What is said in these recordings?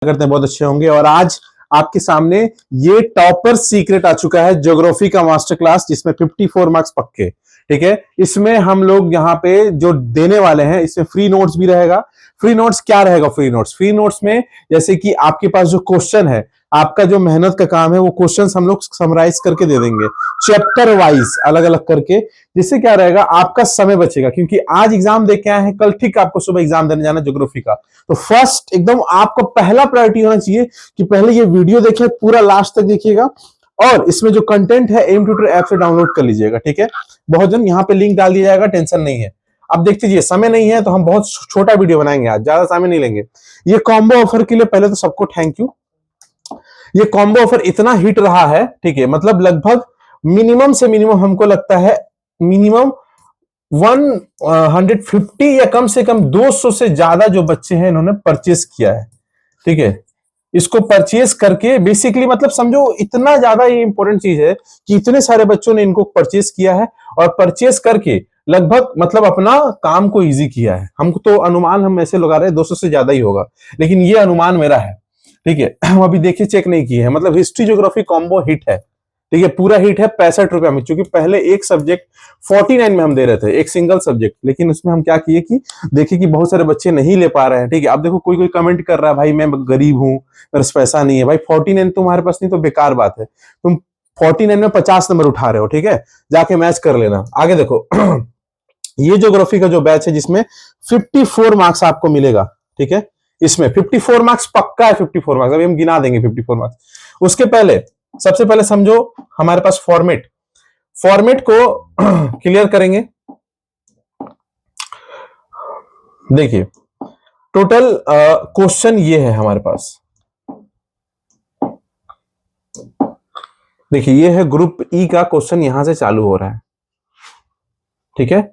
करते हैं बहुत अच्छे होंगे। और आज आपके सामने ये टॉपर सीक्रेट आ चुका है, ज्योग्राफी का मास्टर क्लास, जिसमें 54 मार्क्स पक्के। ठीक है, इसमें हम लोग यहाँ पे जो देने वाले हैं, इसमें फ्री नोट्स भी रहेगा। फ्री नोट्स क्या रहेगा? फ्री नोट्स में जैसे कि आपके पास जो क्वेश्चन है, आपका जो मेहनत का काम है, वो क्वेश्चंस हम लोग समराइज करके दे देंगे चैप्टर वाइज अलग अलग करके, जिससे क्या रहेगा, आपका समय बचेगा। क्योंकि आज एग्जाम दे के आए हैं, कल ठीक आपको सुबह एग्जाम देने जाना ज्योग्राफी का। तो फर्स्ट एकदम आपको पहला प्रायोरिटी होना चाहिए कि पहले ये वीडियो देखिए, पूरा लास्ट तक देखिएगा, और इसमें जो कंटेंट है एम ट्यूटर ऐप से डाउनलोड कर लीजिएगा। ठीक है, बहुत जन यहाँ पे लिंक डाल दिया जाएगा, टेंशन नहीं है। अब देख लीजिए, समय नहीं है तो हम बहुत छोटा वीडियो बनाएंगे, आज ज्यादा समय नहीं लेंगे। ये कॉम्बो ऑफर के लिए पहले तो सबको थैंक यू। ये कॉम्बो ऑफर इतना हिट रहा है, ठीक है, मतलब लगभग मिनिमम से मिनिमम हमको लगता है मिनिमम 150 या कम से कम 200 से ज्यादा जो बच्चे हैं इन्होंने परचेस किया है। ठीक है, इसको परचेस करके बेसिकली मतलब समझो इतना ज्यादा ये इंपॉर्टेंट चीज है कि इतने सारे बच्चों ने इनको परचेस किया है, और परचेस करके लगभग मतलब अपना काम को इजी किया है। हमको तो अनुमान हम ऐसे लगा रहे हैं 200 से ज्यादा ही होगा, लेकिन ये अनुमान मेरा है। ठीक है, हम अभी देखिए चेक नहीं किए हैं। मतलब हिस्ट्री ज्योग्राफी कॉम्बो हिट है। ठीक है, पूरा हिट है 65 रुपया में, क्योंकि पहले एक सब्जेक्ट 49 में हम दे रहे थे, एक सिंगल सब्जेक्ट। लेकिन उसमें हम क्या किए कि देखिए कि बहुत सारे बच्चे नहीं ले पा रहे हैं। ठीक है, अब देखो कोई कोई कमेंट कर रहा है, भाई मैं गरीब हूं, मेरे पास पैसा नहीं है। भाई 49 तुम्हारे पास नहीं तो बेकार बात है, तुम 49 में 50 नंबर उठा रहे हो। ठीक है, जाके मैच कर लेना। आगे देखो ये ज्योग्राफी का जो बैच है, जिसमें 54 मार्क्स आपको मिलेगा। ठीक है, इसमें 54 मार्क्स पक्का है। 54 मार्क्स अभी हम गिना देंगे 54 मार्क्स। उसके पहले सबसे पहले समझो हमारे पास फॉर्मेट को क्लियर करेंगे। देखिए टोटल क्वेश्चन ये है हमारे पास। देखिए ये है ग्रुप ई का क्वेश्चन, यहां से चालू हो रहा है। ठीक है,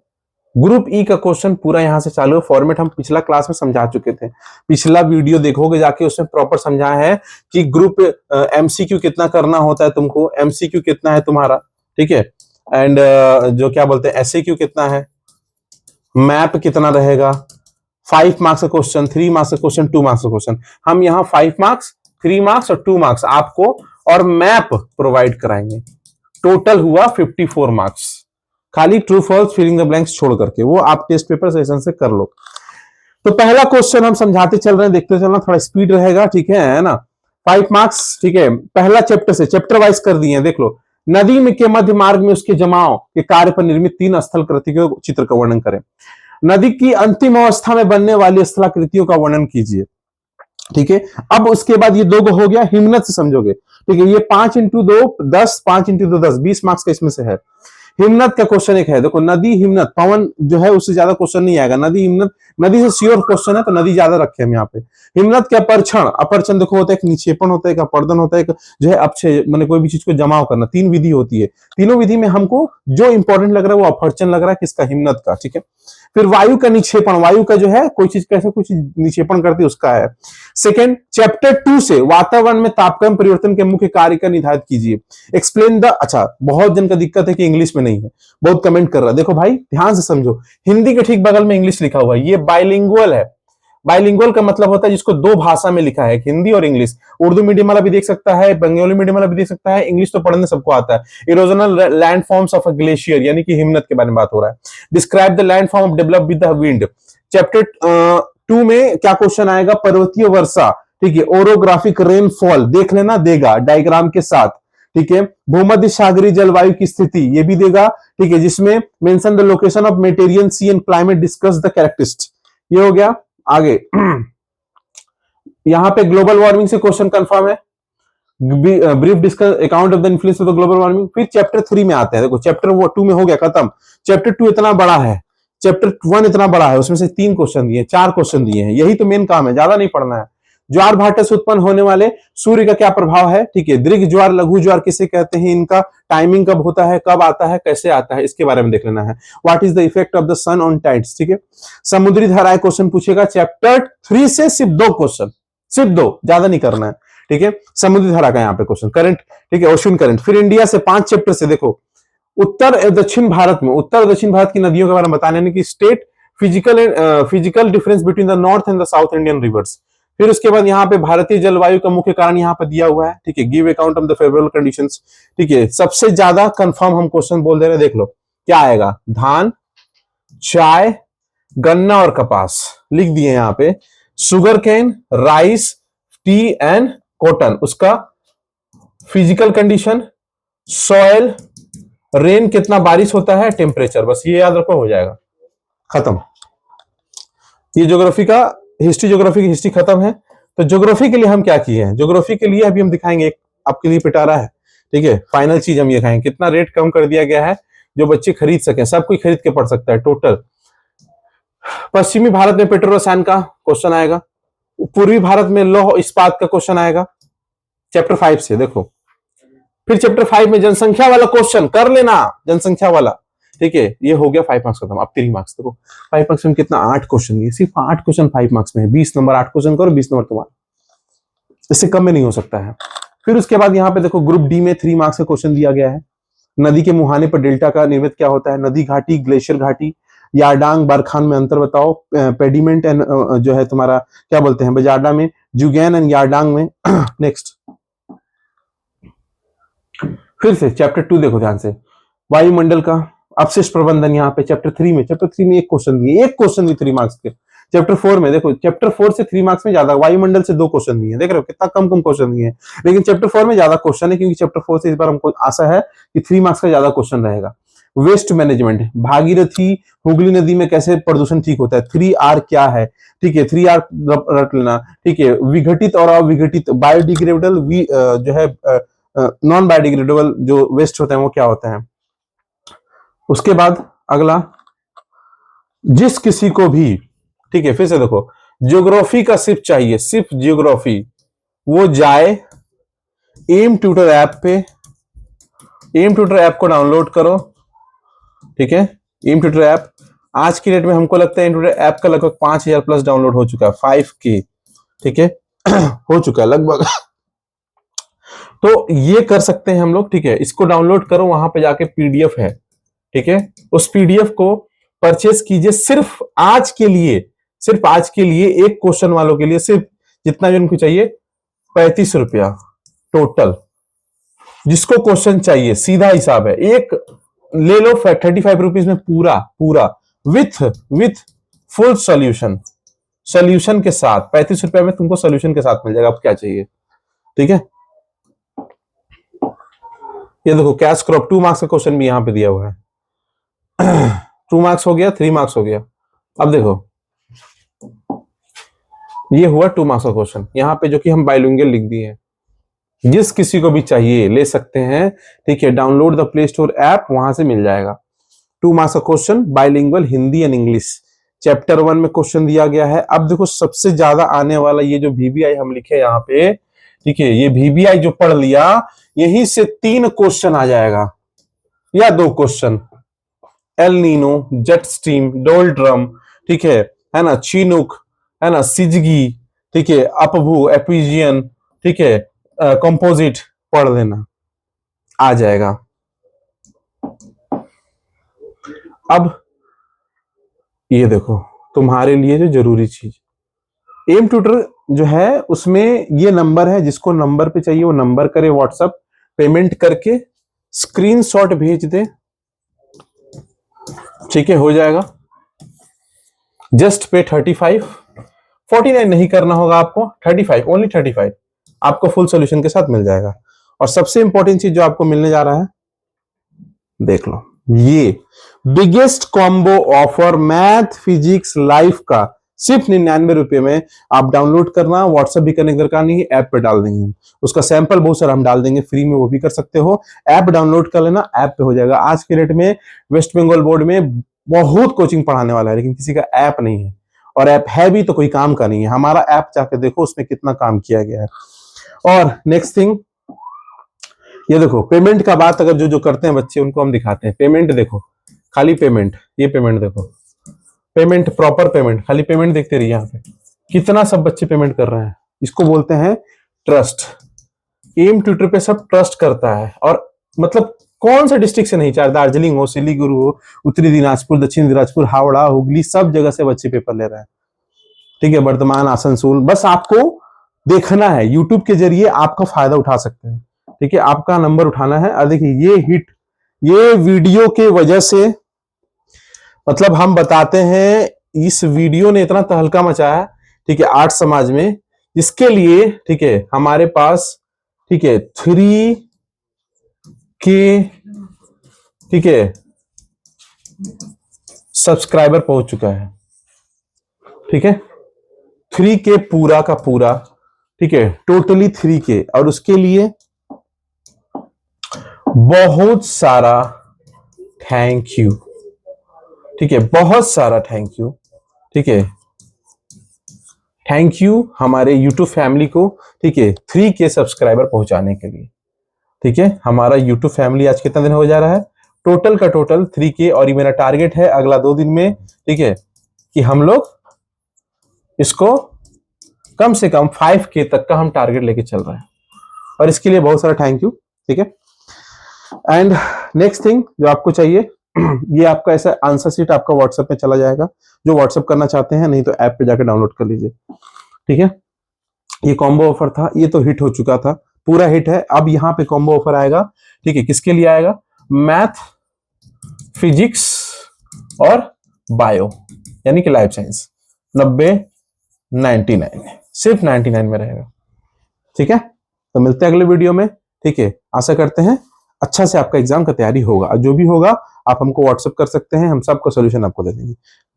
ग्रुप ई का क्वेश्चन पूरा यहां से चालू है। फॉर्मेट हम पिछला क्लास में समझा चुके थे, पिछला वीडियो देखोगे जाके, उसमें प्रॉपर समझाया है कि ग्रुप एमसीक्यू कितना करना होता है तुमको, एमसीक्यू कितना है तुम्हारा। ठीक है, एंड जो क्या बोलते हैं एसएक्यू कितना है, मैप कितना रहेगा, 5 मार्क्स का क्वेश्चन, 3 मार्क्स का क्वेश्चन, 2 मार्क्स का क्वेश्चन। हम यहाँ 5 मार्क्स, 3 मार्क्स और 2 मार्क्स आपको और मैप प्रोवाइड कराएंगे। टोटल हुआ 54 मार्क्स, खाली true false filling the blanks छोड़ करके, वो आप टेस्ट पेपर सेशन से कर लो। तो पहला क्वेश्चन हम समझाते चल रहे हैं, देखते चलना, थोड़ा स्पीड रहेगा। ठीक है ना, 5 मार्क्स। ठीक है, पहला चैप्टर से चैप्टर वाइज कर दिए। देख लो, नदी में के मध्य मार्ग में उसके जमाव के कार्य पर निर्मित 3 स्थल कृतियों चित्र का वर्णन करें। नदी की अंतिम अवस्था में बनने वाली स्थलाकृतियों का वर्णन कीजिए। ठीक है, अब उसके बाद ये 2 हो गया, हिमनद से समझोगे। ठीक है, ये 5 इंटू 2 10, 5 इंटू 2 10, 20 मार्क्स का इसमें से है। हिमनद का क्वेश्चन एक है, देखो नदी हिमनद, पवन जो है उससे ज्यादा क्वेश्चन नहीं आएगा। नदी हिमनद, नदी से श्योर क्वेश्चन है, तो नदी ज्यादा रखे हम यहाँ पे। हिमनद के अपरक्षण, अपरक्षण देखो होता है, एक निक्षेपण होता है, एक अपर्दन होता है, एक जो है अपक्षय, मैंने कोई भी चीज को जमाव करना। 3 विधि होती है, तीनों विधि में हमको जो इंपॉर्टेंट लग रहा है वो अपरक्षण लग रहा है, किसका, हिमनद का। ठीक है, फिर वायु का निक्षेपण, वायु का जो है कोई चीज कैसे कुछ निक्षेपण करती है उसका है। सेकेंड, चैप्टर 2 से वातावरण में तापक्रम परिवर्तन के मुख्य कार्य का निर्धारित कीजिए। एक्सप्लेन द, अच्छा बहुत जन का दिक्कत है कि इंग्लिश में नहीं है, बहुत कमेंट कर रहा है। देखो भाई ध्यान से समझो, हिंदी के ठीक बगल में इंग्लिश लिखा हुआ है, ये बाइलिंगुअल है। बाइलिंगुअल का मतलब होता है जिसको 2 भाषा में लिखा है, हिंदी और इंग्लिश। उर्दू मीडियम वाला भी देख सकता है, बंगाली मीडियम वाला भी देख सकता है, इंग्लिश तो पढ़ने सबको आता है। Erosional land forms of a glacier, यानी कि हिमनद के बारे में बात हो रहा है। Describe the land form develop with the wind. Chapter 2 में क्या क्वेश्चन आएगा, पर्वतीय वर्षा। ठीक है, ओरोग्राफिक रेनफॉल देख लेना, देगा डायग्राम के साथ। ठीक है, भूमध्य सागरीय जलवायु की स्थिति ये भी देगा। ठीक है, जिसमें mention the location of Mediterranean sea and climate, discuss the characteristics, ये हो गया। आगे यहां पे ग्लोबल वार्मिंग से क्वेश्चन कंफर्म है, brief discuss account of the influence of the global warming. फिर चैप्टर 3 में आते हैं। देखो चैप्टर 2 में हो गया खत्म, चैप्टर 2 इतना बड़ा है, चैप्टर 1 इतना बड़ा है, उसमें से 3 क्वेश्चन दिए, 4 क्वेश्चन दिए हैं, यही तो मेन काम है, ज्यादा नहीं पढ़ना है। ज्वार भाटे से उत्पन्न होने वाले सूर्य का क्या प्रभाव है। ठीक है, दीर्घ ज्वार, लघु ज्वार किसे कहते हैं, इनका टाइमिंग कब होता है, कब आता है, कैसे आता है, इसके बारे में देख लेना है। What is the effect of the sun on tides. ठीक है, समुद्री धाराएं क्वेश्चन पूछेगा चैप्टर 3 से, सिर्फ 2 क्वेश्चन, सिर्फ 2, ज्यादा नहीं करना है। ठीक है, समुद्री धारा का यहाँ पे क्वेश्चन, करंट। ठीक है, ओशन करंट। फिर इंडिया से 5 चैप्टर से देखो, उत्तर दक्षिण भारत में, उत्तर दक्षिण भारत की नदियों के बारे में बताने, यानी कि state physical difference between the north and the south Indian reverse. फिर उसके बाद यहाँ पे भारतीय जलवायु का मुख्य कारण यहाँ पे दिया हुआ है, ठीक है, give account of the favourable conditions, ठीक है। सबसे ज्यादा कंफर्म हम क्वेश्चन बोल दे रहे हैं, देख लो क्या आएगा, धान, चाय, गन्ना और कपास लिख दिए यहाँ पे, sugar cane, rice, tea and cotton, उसका फिजिकल कंडीशन, सॉयल, रेन कितना बारिश होता है, टेम्परेचर, बस ये याद रखो, हो जाएगा, खत्म। ये ज्योग्राफी का ज्योग्राफी की हिस्ट्री खत्म है। तो ज्योग्राफी के लिए हम क्या किए हैं, ज्योग्राफी के लिए अभी हम दिखाएंगे एक आपके लिए पिटारा है, ठीक है। फाइनल चीज हम ये दिखाएंगे, कितना रेट कम कर दिया गया है जो बच्चे खरीद सके, सब कोई खरीद के पढ़ सकता है टोटल। पश्चिमी भारत में पेट्रोल रसायन का क्वेश्चन आएगा, पूर्वी भारत में लौह इस्पात का क्वेश्चन आएगा चैप्टर 5 से, देखो। फिर चैप्टर 5 में जनसंख्या वाला क्वेश्चन कर लेना, जनसंख्या वाला, ठीक है। ये हो गया 5 मार्क्स खत्म। अब 3 मार्क्स देखो, 5 मार्क्स में कितना, 8 क्वेश्चन दिए, सिर्फ 8 क्वेश्चन 5 मार्क्स में है। 20 नंबर 8 क्वेश्चन करो, 20 नंबर तुम्हारा, इससे कम में नहीं हो सकता है। फिर उसके बाद यहाँ पे देखो ग्रुप डी में 3 मार्क्स का क्वेश्चन दिया गया है, नदी के मुहाने पर डेल्टा का निर्मित क्या होता है, नदी घाटी, ग्लेशियर घाटी, यारडांग, बारखान में अंतर बताओ, पेडिमेंट एंड जो है तुम्हारा क्या बोलते हैं, बजारडा में, जुगैन एंड यारडांग में। नेक्स्ट, फिर से चैप्टर 2 देखो ध्यान से, वायुमंडल का अपशिष्ट प्रबंधन, यहाँ पे चैप्टर 3 में, चैप्टर 3 में एक क्वेश्चन दिए 3 मार्क्स के। चैप्टर 4 में देखो, चैप्टर 4 से 3 मार्क्स में ज्यादा, वायुमंडल से 2 क्वेश्चन दिए, देख रहे हो कितना कम क्वेश्चन दिए, लेकिन चैप्टर 4 में ज्यादा क्वेश्चन है, क्योंकि चैप्टर 4 से इस बार हमको आशा है कि 3 मार्क्स का ज्यादा क्वेश्चन रहेगा। वेस्ट मैनेजमेंट, भागीरथी हुगली नदी में कैसे प्रदूषण ठीक होता है, 3R क्या है, ठीक है, 3R रट लेना, ठीक है। विघटित और अविघटित, बायोडिग्रेडेबल, जो है नॉन बायोडिग्रेडेबल जो वेस्ट होता है वो क्या होता है। उसके बाद अगला, जिस किसी को भी, ठीक है, फिर से देखो, ज्योग्राफी का सिर्फ चाहिए, सिर्फ ज्योग्राफी, वो जाए एम ट्यूटर ऐप पे, एम ट्यूटर ऐप को डाउनलोड करो, ठीक है। एम ट्यूटर ऐप आज की डेट में हमको लगता है एम ट्यूटर ऐप का लगभग 5000 प्लस डाउनलोड हो चुका है, 5K, ठीक है, हो चुका है लगभग। तो ये कर सकते हैं हम लोग, ठीक है। इसको डाउनलोड करो, वहां पे जाके PDF है, ठीक है, उस PDF को परचेस कीजिए, सिर्फ आज के लिए, सिर्फ आज के लिए, एक क्वेश्चन वालों के लिए, सिर्फ जितना भी उनको चाहिए 35 रुपया टोटल, जिसको क्वेश्चन चाहिए, सीधा हिसाब है, एक ले लो 35 रुपीज में पूरा पूरा विथ फुल सोल्यूशन के साथ, 35 रुपया में तुमको सोल्यूशन के साथ मिल जाएगा। अब क्या चाहिए, ठीक है। ये देखो कैश क्रॉप 2 मार्क्स का क्वेश्चन भी यहां पे दिया हुआ है। 2 मार्क्स हो गया, 3 मार्क्स हो गया। अब देखो ये हुआ 2 मार्क्स का क्वेश्चन, यहाँ पे जो कि हम बाइलिंगुअल लिख दिए हैं, जिस किसी को भी चाहिए ले सकते हैं, ठीक है। Download the play store app, वहां से मिल जाएगा। 2 मार्क्स का question, bilingual Hindi and English, chapter 1 में क्वेश्चन दिया गया है। अब देखो सबसे ज्यादा आने वाला ये जो VBI हम लिखे यहाँ पे, ठीक है, ये VBI जो पढ़ लिया, यहीं से 3 क्वेश्चन आ जाएगा या 2 question, El Nino, jet stream, doldrum, ठीक है ना, चीनुक, है ना, सिजगी, ठीक है, अपभू, एपिजियन, ठीक है, कंपोजिट पढ़ लेना, आ जाएगा। अब ये देखो तुम्हारे लिए जो जरूरी चीज, एम ट्यूटर जो है उसमें ये नंबर है, जिसको नंबर पे चाहिए वो नंबर करे, व्हाट्सएप पेमेंट करके स्क्रीनशॉट भेज दे, ठीक है, हो जाएगा। जस्ट पे 35, 49 नहीं करना होगा आपको, 35, ओनली 35 आपको फुल सॉल्यूशन के साथ मिल जाएगा। और सबसे इंपॉर्टेंट चीज जो आपको मिलने जा रहा है, देख लो, ये biggest combo offer math physics life का, सिर्फ 99 रुपए में आप डाउनलोड करना, व्हाट्सएप भी करने की दरकार नहीं है, ऐप पे डाल देंगे हम, उसका सैंपल बहुत सारा हम डाल देंगे फ्री में, वो भी कर सकते हो। ऐप डाउनलोड कर लेना, ऐप पे हो जाएगा। आज के डेट में वेस्ट बंगाल बोर्ड में बहुत कोचिंग पढ़ाने वाला है, लेकिन किसी का ऐप नहीं है, और ऐप है भी तो कोई काम का नहीं है। हमारा ऐप जाके देखो उसमें कितना काम किया गया है। और नेक्स्ट थिंग, ये देखो पेमेंट का बात अगर जो करते हैं बच्चे उनको हम दिखाते हैं। पेमेंट देखो, खाली पेमेंट, ये पेमेंट देखो, पेमेंट प्रॉपर पेमेंट, खाली पेमेंट देखते रहिए। यहाँ पे कितना सब बच्चे पेमेंट कर रहे हैं, इसको बोलते हैं ट्रस्ट। एम ट्यूटर पे सब ट्रस्ट करता है, और मतलब कौन सा डिस्ट्रिक्ट से नहीं, चाहे दार्जिलिंग हो, सिलीगुड़ी हो, उत्तरी दिनाजपुर, दक्षिण दिनाजपुर, हावड़ा, हुगली, सब जगह से बच्चे पेपर ले रहे हैं। ठीक है, वर्तमान आसनसोल, बस आपको देखना है, यूट्यूब के जरिए आपका फायदा उठा सकते हैं। ठीक है, आपका नंबर उठाना है। और देखिए ये हिट, ये वीडियो के वजह से, मतलब हम बताते हैं इस वीडियो ने इतना तहलका मचाया, ठीक है, आर्ट समाज में, इसके लिए, ठीक है, हमारे पास, ठीक है, 3K, ठीक है, सब्सक्राइबर पहुंच चुका है। ठीक है, 3K पूरा का पूरा, ठीक है, टोटली 3K। और उसके लिए बहुत सारा थैंक यू। ठीक है, बहुत सारा थैंक यू। ठीक है, थैंक यू हमारे YouTube फैमिली को, ठीक है, 3K सब्सक्राइबर पहुंचाने के लिए। ठीक है, हमारा YouTube फैमिली आज कितना दिन हो जा रहा है, टोटल का टोटल 3K। और ये मेरा टारगेट है अगला 2 दिन में, ठीक है, कि हम लोग इसको कम से कम 5K तक का हम टारगेट लेके चल रहे हैं। और इसके लिए बहुत सारा थैंक यू। ठीक है, एंड नेक्स्ट थिंग जो आपको चाहिए, ये आपका ऐसा आंसर शीट आपका व्हाट्सएप में चला जाएगा, जो व्हाट्सएप करना चाहते हैं, नहीं तो ऐप पे जाकर डाउनलोड कर लीजिए। ठीक है, ये कॉम्बो ऑफर था, ये तो हिट हो चुका था, पूरा हिट है। अब यहाँ पे कॉम्बो ऑफर आएगा, ठीक है, किसके लिए आएगा, मैथ, फिजिक्स और बायो, यानी कि लाइफ साइंस, 99 सिर्फ 99 में रहेगा। ठीक है, तो मिलते हैं अगले वीडियो में। ठीक है, आशा करते हैं अच्छा से आपका एग्जाम का तैयारी होगा, और जो भी होगा आप हमको व्हाट्सएप कर सकते हैं, हम सबका सोल्यूशन आपको दे देंगे।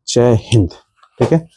जय हिंद। ठीक है।